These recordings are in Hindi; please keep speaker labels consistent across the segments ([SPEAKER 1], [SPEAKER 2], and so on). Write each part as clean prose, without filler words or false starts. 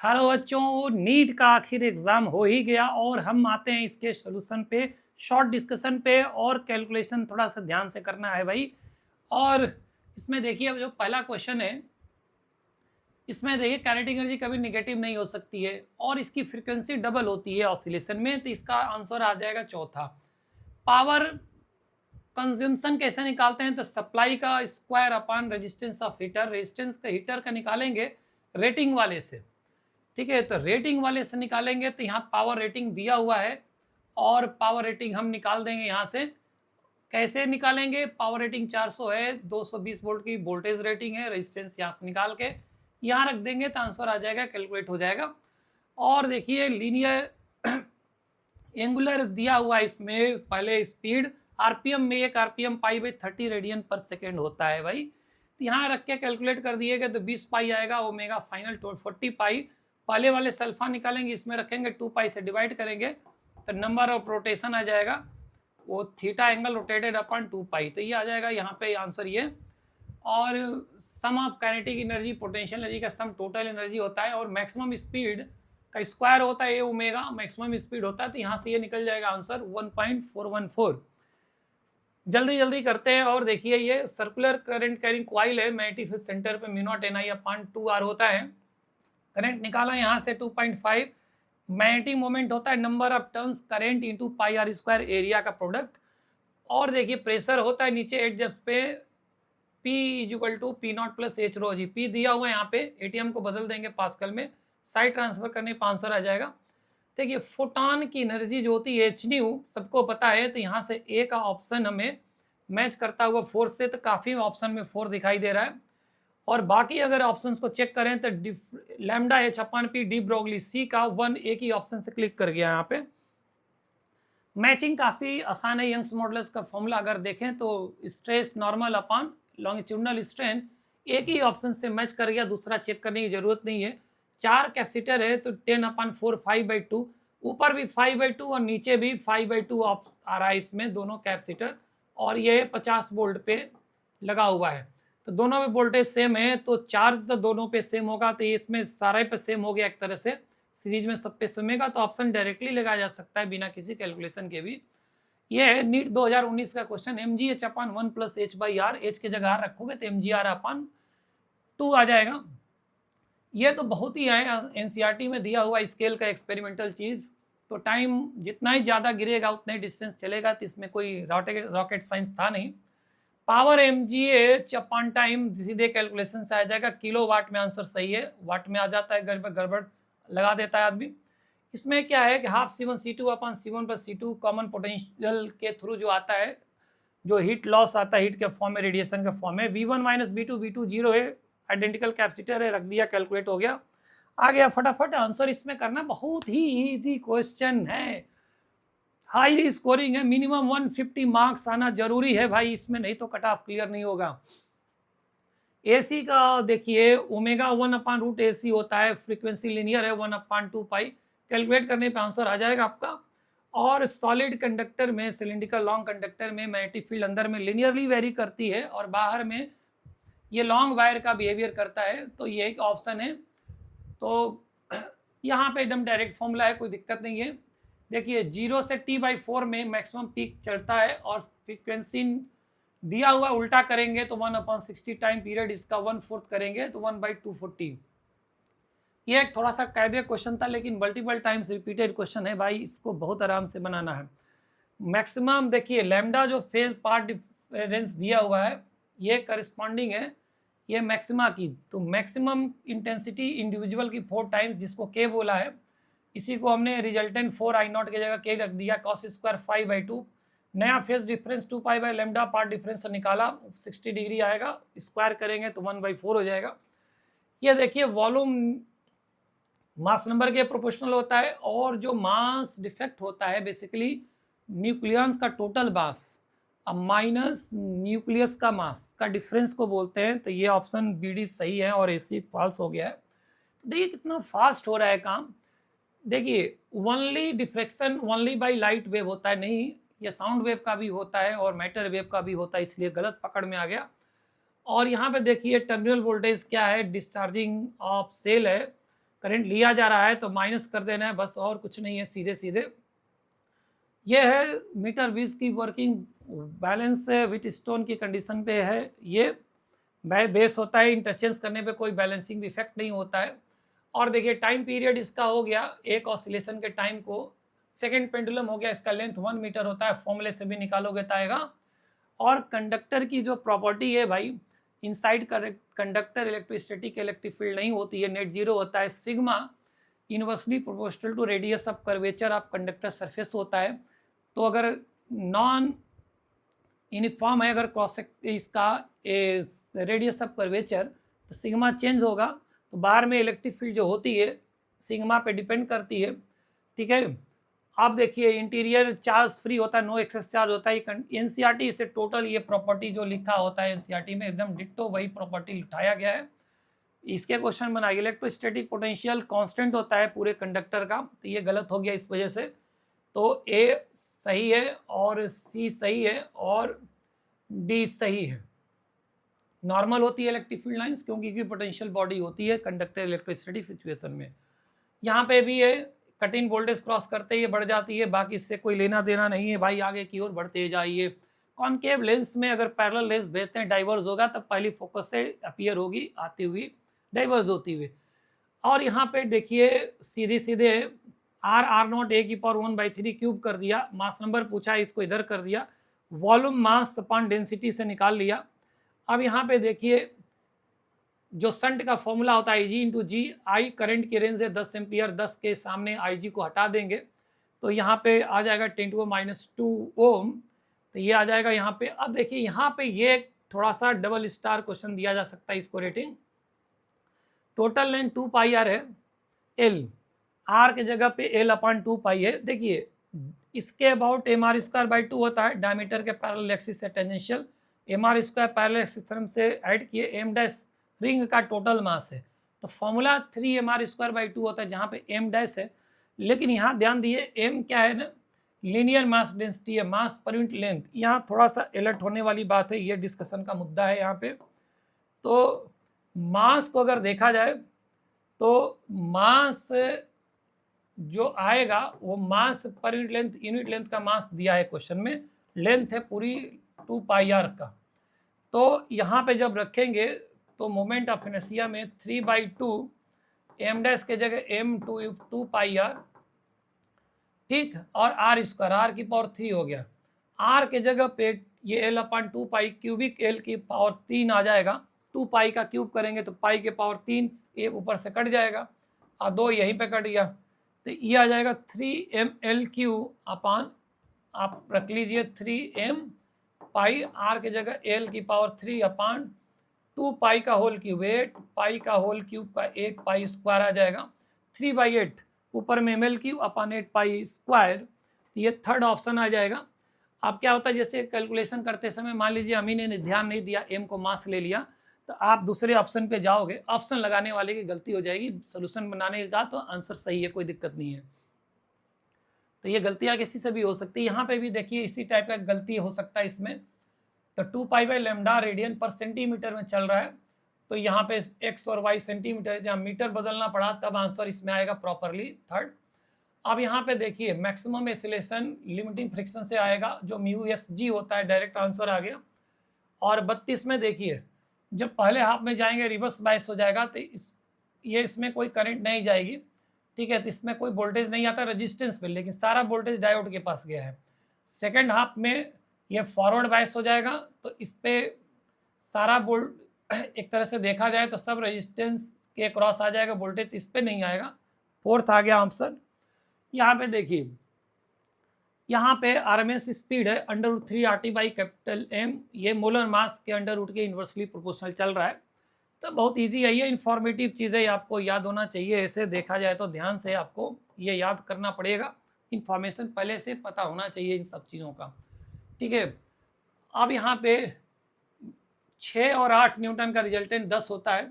[SPEAKER 1] हेलो बच्चों, नीट का आखिर एग्जाम हो ही गया और हम आते हैं इसके सॉल्यूशन पे, शॉर्ट डिस्कशन पे। और कैलकुलेशन थोड़ा सा ध्यान से करना है भाई। और इसमें देखिए, अब जो पहला क्वेश्चन है इसमें देखिए काइनेटिक एनर्जी कभी निगेटिव नहीं हो सकती है और इसकी फ्रीक्वेंसी डबल होती है ऑसिलेशन में, तो इसका आंसर आ जाएगा चौथा। पावर कंज्यूमशन कैसे निकालते हैं, तो सप्लाई का square upon resistance of heater. Resistance का हीटर का निकालेंगे रेटिंग वाले से, ठीक है। तो रेटिंग वाले से निकालेंगे तो यहाँ पावर रेटिंग दिया हुआ है और पावर रेटिंग हम निकाल देंगे यहाँ से। कैसे निकालेंगे? पावर रेटिंग 400 है, 220 वोल्ट की वोल्टेज रेटिंग है, रेजिस्टेंस यहाँ से निकाल के यहाँ रख देंगे तो आंसर आ जाएगा, कैलकुलेट हो जाएगा। और देखिए लीनियर एंगुलर दिया हुआ इसमें पहले स्पीड आरपीएम में, एक आरपीएम पाई बाई 30 रेडियन पर सेकेंड होता है भाई। तो यहाँ रख के कैलकुलेट कर दिएगा तो 20 पाई आएगा, ओमेगा फाइनल 40 पाई। पहले वाले सल्फा निकालेंगे, इसमें रखेंगे 2 पाई से डिवाइड करेंगे तो नंबर ऑफ रोटेशन आ जाएगा वो theta angle rotated upon 2 pi. तो ये आ जाएगा यहाँ पे आंसर ये। और sum of kinetic energy potential energy का सम टोटल एनर्जी होता है और मैक्सिमम स्पीड का स्क्वायर होता है, ये ओमेगा मैक्सिमम स्पीड होता है। तो यहाँ से ये निकल जाएगा आंसर 1.414। जल्दी जल्दी करते हैं। और देखिए ये सर्कुलर करंट कैरिंग कॉइल है, मैग्नेटिक सेंटर पे mu naught N I upon 2 R होता है। करंट निकाला यहाँ से 2.5। मैग्नेटिक मोमेंट होता है number of turns current into pi R square area का प्रोडक्ट। और देखिए प्रेशर होता है नीचे एट डेप्थ पे P equal to P naught plus H rho G. P दिया हुआ है यहाँ पे, एटीएम को बदल देंगे पास्कल में, साइड ट्रांसफर करने पर आंसर आ जाएगा। देखिए फोटॉन की एनर्जी जो होती है एच न्यू सबको पता है, तो यहाँ से ए का ऑप्शन हमें मैच करता हुआ 4 से, तो काफ़ी ऑप्शन में 4 दिखाई दे रहा है। और बाकी अगर ऑप्शंस को चेक करें तो लैम्डा एच अपन पी डी ब्रोगली सी का 1 एक ही ऑप्शन से क्लिक कर गया। यहाँ पे मैचिंग काफ़ी आसान है। यंग्स मॉडुलस का फॉर्मूला अगर देखें तो stress normal upon longitudinal strain एक ही ऑप्शन से मैच कर गया, दूसरा चेक करने की जरूरत नहीं है। 4 कैपेसिटर है तो 10/4 5/2, ऊपर भी 5/2 और नीचे भी 5/2 आ रहा है इसमें दोनों कैपेसिटर। और ये 50 वोल्ट पे लगा हुआ है, तो दोनों में वोल्टेज सेम है, तो चार्ज तो दोनों पे सेम होगा, तो इसमें सारे पे सेम हो गया एक तरह से, सीरीज में सब पे सुमेगा, तो ऑप्शन डायरेक्टली लगाया जा सकता है बिना किसी कैलकुलेशन के भी। ये है नीट 2019 का question. M G H upon 1 plus H by R, H की जगह आर रखोगे तो एम जी आर अपन 2 आ जाएगा। ये तो बहुत ही है एनसीईआरटी में दिया हुआ स्केल का एक्सपेरिमेंटल चीज़, तो टाइम जितना ही ज़्यादा गिरेगा उतना ही डिस्टेंस चलेगा, तो इसमें कोई रॉकेट साइंस था नहीं। पावर एम जी एच अपन टाइम सीधे कैलकुलेशन से आ जाएगा, किलो वाट में आंसर सही है, वाट में आ जाता है, गड़बड़ लगा देता है आदमी। इसमें क्या है कि हाफ C1 C2 अपन C1 पर C2 कॉमन पोटेंशियल के थ्रू जो आता है, जो हीट लॉस आता है हीट के फॉर्म में, रेडिएशन के फॉर्म में, V1 माइनस V2 जीरो है, आइडेंटिकल कैपेसिटर है, रख दिया, कैलकुलेट हो गया, आ गया फटाफट आंसर। इसमें करना बहुत ही इजी क्वेश्चन है, हाई स्कोरिंग है, मिनिमम 150 मार्क्स आना जरूरी है भाई इसमें, नहीं तो कट ऑफ क्लियर नहीं होगा। एसी का देखिए ओमेगा 1/√AC होता है, फ्रीक्वेंसी लिनियर है 1/2 पाई, कैलकुलेट करने पे आंसर आ जाएगा आपका। और सॉलिड कंडक्टर में, सिलिंड्रिकल लॉन्ग कंडक्टर में मैग्नेटिक फील्ड अंदर में लिनियरली वेरी करती है और बाहर में ये लॉन्ग वायर का बिहेवियर करता है, तो ये एक ऑप्शन है। तो यहाँ पे एकदम डायरेक्ट फॉर्मूला है, कोई दिक्कत नहीं है। देखिए 0 से T/4 में मैक्सिमम पीक चढ़ता है और फ्रीक्वेंसी दिया हुआ उल्टा करेंगे तो 1/60 टाइम पीरियड, इसका 1/4 करेंगे तो 1/240। ये एक थोड़ा सा कायदे क्वेश्चन था लेकिन मल्टीपल टाइम्स रिपीटेड क्वेश्चन है भाई, इसको बहुत आराम से बनाना है। मैक्सिमम देखिए लैम्डा जो फेज पार्ट डिफरेंस दिया हुआ है ये करस्पॉन्डिंग है ये मैक्सिमा की, तो मैक्सिमम इंटेंसिटी इंडिविजुअल की 4 टाइम्स, जिसको के बोला है, इसी को हमने रिजल्टेंट 4I0 की जगह के रख दिया, cos स्क्वायर 5/2। नया phase difference 2 pi by lambda path difference निकाला, 60 डिग्री आएगा, स्क्वायर करेंगे तो 1/4 हो जाएगा। ये देखिए वॉल्यूम मास नंबर के प्रोपोर्शनल होता है, और जो मास डिफेक्ट होता है बेसिकली न्यूक्लियस का टोटल मास अब माइनस न्यूक्लियस का मास का डिफरेंस को बोलते हैं। तो ये ऑप्शन बी डी सही है और AC फॉल्स हो गया है। तो देखिए कितना फास्ट हो रहा है काम। देखिए only diffraction only by light wave होता है, नहीं, ये साउंड वेव का भी होता है और मैटर वेव का भी होता है, इसलिए गलत पकड़ में आ गया। और यहाँ पे देखिए टर्मिनल वोल्टेज क्या है, डिस्चार्जिंग ऑफ सेल है, करंट लिया जा रहा है तो माइनस कर देना है बस, और कुछ नहीं है, सीधे सीधे। ये है मीटर 20 की वर्किंग बैलेंस व्हीटस्टोन की कंडीशन पे है। ये बेस होता है, इंटरचेंज करने पे कोई बैलेंसिंग इफेक्ट नहीं होता है। और देखिए टाइम पीरियड इसका हो गया एक ऑसिलेशन के टाइम को, सेकेंड पेंडुलम हो गया, इसका लेंथ 1 मीटर होता है, फॉर्मूले से भी निकालोगे तो आएगा। और कंडक्टर की जो प्रॉपर्टी है भाई, inside conductor electrostatic electric field नहीं होती है, नेट जीरो होता है, sigma inversely proportional to radius of curvature of conductor surface होता है। तो अगर नॉन यूनिफॉर्म है, अगर क्रॉस इसका रेडियस ऑफ कर्वेचर, तो सिग्मा चेंज होगा, तो बाहर में इलेक्ट्रिक फील्ड जो होती है सिग्मा पे डिपेंड करती है। ठीक है, आप देखिए इंटीरियर चार्ज फ्री होता है, नो एक्सेस चार्ज होता है। एनसीईआरटी इसे टोटल ये प्रॉपर्टी जो लिखा होता है एनसीईआरटी में एकदम डिट्टो वही प्रॉपर्टी उठाया गया है। इसके क्वेश्चन बनाइए, इलेक्ट्रोस्टैटिक पोटेंशियल कांस्टेंट होता है पूरे कंडक्टर का, तो ये गलत हो गया इस वजह से। तो ए सही है और सी सही है और डी सही है। नॉर्मल होती है इलेक्ट्रिक फील्ड लाइंस क्योंकि पोटेंशियल बॉडी होती है कंडक्टर इलेक्ट्रोस्टैटिक सिचुएशन में। यहाँ पे भी है कट इन वोल्टेज क्रॉस करते ही बढ़ जाती है, बाकी इससे कोई लेना देना नहीं है भाई, आगे की ओर बढ़ते जाइए। कॉनकेव लेंस में अगर पैरेलल लेंस भेजते हैं डाइवर्स होगा, तब पहली फोकस से अपीयर होगी आती हुई, डाइवर्स होती हुई। और यहाँ पे देखिए सीधे सीधे आर नॉट ए की पावर 1/3 क्यूब कर दिया, मास नंबर पूछा इसको इधर कर दिया, वॉल्यूम मास अपॉन डेंसिटी से निकाल लिया। अब यहाँ पे देखिए जो संट का फॉर्मूला होता है Ig into G, I current की रेंज है 10 एम्पियर, 10 के सामने Ig को हटा देंगे तो यहाँ पे आ जाएगा 10⁻² ओम, तो ये आ जाएगा यहाँ पे। अब देखिए यहाँ पे ये थोड़ा सा डबल स्टार क्वेश्चन दिया जा सकता है, इसको रेटिंग टोटल लेंथ 2πr है, एल आर के जगह पे L/2π है। देखिए इसके अबाउट mr² 2 होता है, डायमीटर के पैरेलल एक्सिस से tangential, mr² parallel axis theorem से ऐड किए, m डैश रिंग का टोटल मास है, तो फॉर्मूला 3mr² 2 होता है जहाँ पे m डैश है। लेकिन यहाँ ध्यान दिए m क्या है ना, लीनियर मास डेंसिटी है, मास पर यूनिट लेंथ। यहाँ थोड़ा सा अलर्ट होने वाली बात है, ये डिस्कशन का मुद्दा है यहाँ पे। तो मास को अगर देखा जाए तो मास जो आएगा वो मास पर यूनिट लेंथ का मास दिया है क्वेश्चन में, लेंथ है पूरी 2πr का। तो यहाँ पे जब रखेंगे तो मोमेंट ऑफ इनर्शिया में 3/2 m डैश के जगह m 2πr, ठीक, और r² r की पावर 3 हो गया, r के जगह पे ये L/2π क्यूबिक L की पावर 3 आ जाएगा, 2π का क्यूब करेंगे तो पाई के पावर 3, एक ऊपर से कट जाएगा और 2 यहीं पे कट गया, तो ये आ जाएगा 3mL³ अपान, आप रख लीजिए 3m r के जगह l की पावर 3 अपान 2π का होल क्यूब, 8π का होल क्यूब का 1π² आ जाएगा, 3/8 ऊपर में mL³ अपान 8π², ये थर्ड ऑप्शन आ जाएगा। अब क्या होता है, जैसे कैलकुलेशन करते समय मान लीजिए हम ही ने ध्यान नहीं दिया, m को मास ले लिया, तो आप दूसरे ऑप्शन पे जाओगे, ऑप्शन लगाने वाले की गलती हो जाएगी, सोल्यूशन बनाने का तो आंसर सही है, कोई दिक्कत नहीं है। तो ये गलतियां किसी से भी हो सकती है, यहाँ पे भी देखिए इसी टाइप का गलती हो सकता है इसमें। तो 2π/λ रेडियन पर सेंटीमीटर में चल रहा है, तो यहाँ पे x और y सेंटीमीटर, जहाँ मीटर बदलना पड़ा तब आंसर इसमें आएगा प्रॉपरली थर्ड। अब यहाँ पे देखिए मैक्सिमम एसिलेशन लिमिटिंग फ्रिक्शन से आएगा जो μsg होता है, डायरेक्ट आंसर आ गया। और 32 में देखिए जब पहले हाफ में जाएंगे रिवर्स बायस हो जाएगा, तो ये इसमें कोई करंट नहीं जाएगी, ठीक है, तो इसमें कोई वोल्टेज नहीं आता रेजिस्टेंस पे, लेकिन सारा वोल्टेज डायोड के पास गया है। सेकेंड हाफ में ये फॉरवर्ड बायस हो जाएगा, तो इस पे सारा वोल्ट एक तरह से देखा जाए तो सब रेजिस्टेंस के क्रॉस आ जाएगा, वोल्टेज इस पे नहीं आएगा। फोर्थ आ गया आंसर। यहाँ पे देखिए यहाँ पे RMS स्पीड है √3 RT/M, ये मोलर मास के √ के इन्वर्सली प्रोपोर्शनल चल रहा है। तो बहुत इजी है, ये इन्फॉर्मेटिव चीज़ें आपको याद होना चाहिए, ऐसे देखा जाए तो ध्यान से आपको ये याद करना पड़ेगा, इन्फॉर्मेशन पहले से पता होना चाहिए इन सब चीज़ों का, ठीक है। अब यहाँ पे 6 और 8 न्यूटन का रिजल्टेंट 10 होता है,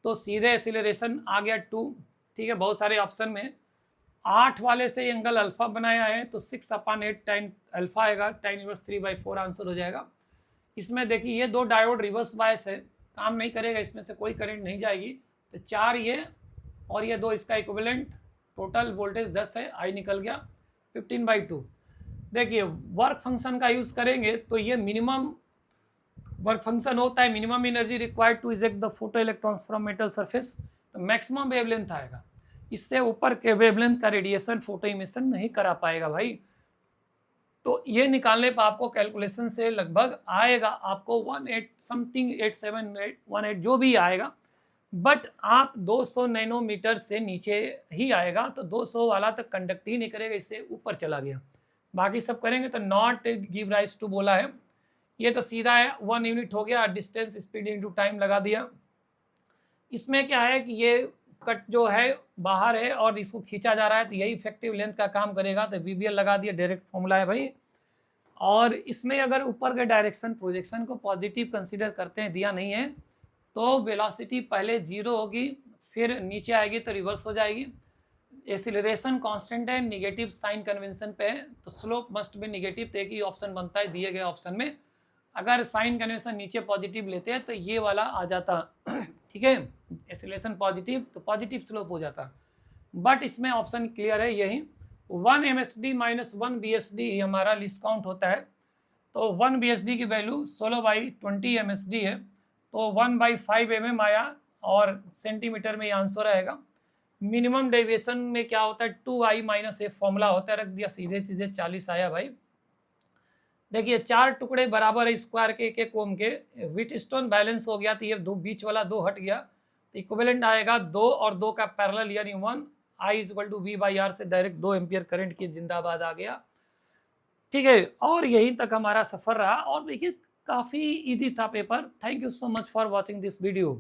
[SPEAKER 1] तो सीधे एक्सीलरेशन आ गया 2, ठीक है। बहुत सारे ऑप्शन में 8 वाले से एंगल अल्फा बनाया है, तो 6/8 टाइम अल्फा आएगा, tan इनवर्स 3/4 आंसर हो जाएगा। इसमें देखिए ये 2 डायोड रिवर्स बायस है, काम नहीं करेगा, इसमें से कोई करंट नहीं जाएगी, तो 4 ये और ये 2 इसका इक्विवेलेंट, टोटल वोल्टेज 10 है, आई निकल गया 15/2। देखिए वर्क फंक्शन का यूज़ करेंगे तो ये मिनिमम वर्क फंक्शन होता है, minimum energy required to eject the photo electrons from metal surface, तो मैक्सिमम वेवलेंथ आएगा। इससे ऊपर के वेवलेंथ का रेडिएशन फोटो इमिशन नहीं करा पाएगा भाई। तो ये निकालने पर आपको कैलकुलेशन से लगभग आएगा आपको 18 समथिंग 8718 जो भी आएगा, बट आप 200 नैनोमीटर से नीचे ही आएगा, तो 200 वाला तक कंडक्ट ही नहीं करेगा, इससे ऊपर चला गया। बाकी सब करेंगे तो नॉट गिव राइज टू बोला है, ये तो सीधा है 1 यूनिट हो गया, डिस्टेंस स्पीड इनटू टाइम लगा दिया। इसमें क्या है कि ये कट जो है बाहर है और इसको खींचा जा रहा है, तो यही इफेक्टिव लेंथ का काम करेगा, तो वीबीएल लगा दिया, डायरेक्ट फॉर्मूला है भाई। और इसमें अगर ऊपर के डायरेक्शन प्रोजेक्शन को पॉजिटिव कंसीडर करते हैं, दिया नहीं है, तो वेलोसिटी पहले 0 होगी, फिर नीचे आएगी तो रिवर्स हो जाएगी। एक्सीलरेशन कांस्टेंट है, निगेटिव साइन कन्वेंशन पे है, तो स्लोप मस्ट बी निगेटिव, तो एक ही ऑप्शन बनता है दिए गए ऑप्शन में। अगर साइन कन्वेंशन नीचे पॉजिटिव लेते हैं तो ये वाला आ जाता ठीक है, एक्सीलरेशन पॉजिटिव तो पॉजिटिव स्लोप हो जाता, बट इसमें ऑप्शन क्लियर है यही 1 MSD माइनस 1 BSD हमारा लिस्ट काउंट होता है। तो 1 BSD की वैल्यू 16/20 MSD है, तो 1/5 mm आया, और सेंटीमीटर में ये आंसर आएगा। मिनिमम डेविएशन में क्या होता है 2I माइनस F फॉर्मूला होता है, रख दिया, सीधे सीधे 40 आया भाई। देखिए 4 टुकड़े बराबर है स्क्वायर के एक ओम के, व्हीटस्टोन बैलेंस हो गया, तो ये दो बीच वाला 2 हट गया, तो इक्विवेलेंट आएगा 2 और 2 का पैरेलल यानी 1, I इक्वल टू V/R से डायरेक्ट 2 एम्पियर करंट की जिंदाबाद आ गया। ठीक है, और यहीं तक हमारा सफर रहा, और देखिए काफी इजी था paper. Thank you so much for watching this video.